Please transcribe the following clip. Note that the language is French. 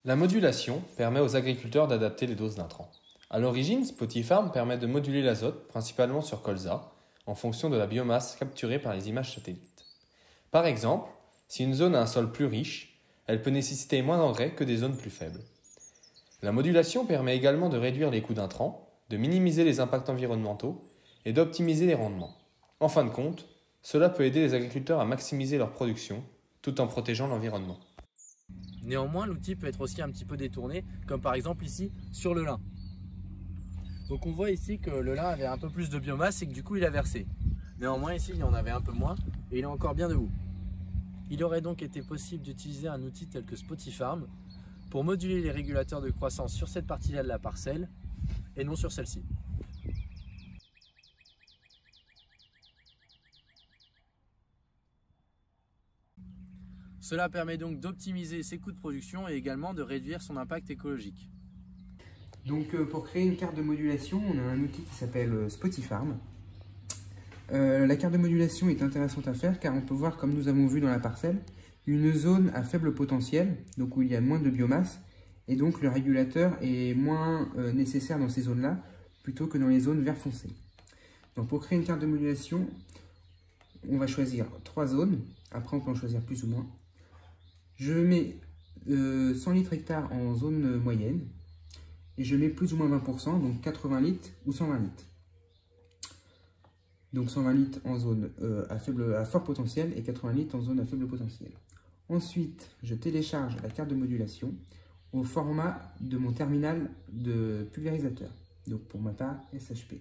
La modulation permet aux agriculteurs d'adapter les doses d'intrants. À l'origine, Spotifarm permet de moduler l'azote, principalement sur colza, en fonction de la biomasse capturée par les images satellites. Par exemple, si une zone a un sol plus riche, elle peut nécessiter moins d'engrais que des zones plus faibles. La modulation permet également de réduire les coûts d'intrants, de minimiser les impacts environnementaux et d'optimiser les rendements. En fin de compte, cela peut aider les agriculteurs à maximiser leur production tout en protégeant l'environnement. Néanmoins, l'outil peut être aussi un petit peu détourné, comme par exemple ici sur le lin. Donc on voit ici que le lin avait un peu plus de biomasse et que du coup il a versé. Néanmoins ici il y en avait un peu moins et il est encore bien debout. Il aurait donc été possible d'utiliser un outil tel que Spotifarm pour moduler les régulateurs de croissance sur cette partie-là de la parcelle et non sur celle-ci. Cela permet donc d'optimiser ses coûts de production et également de réduire son impact écologique. Donc pour créer une carte de modulation, on a un outil qui s'appelle Spotifarm. La carte de modulation est intéressante à faire car on peut voir, comme nous avons vu dans la parcelle, une zone à faible potentiel, donc où il y a moins de biomasse, et donc le régulateur est moins nécessaire dans ces zones-là, plutôt que dans les zones vert foncé. Donc pour créer une carte de modulation, on va choisir 3 zones, après on peut en choisir plus ou moins. Je mets 100 litres hectares en zone moyenne, et je mets plus ou moins 20%, donc 80 litres ou 120 litres. Donc 120 litres en zone à fort potentiel et 80 litres en zone à faible potentiel. Ensuite, je télécharge la carte de modulation au format de mon terminal de pulvérisateur. Donc pour ma part, SHP.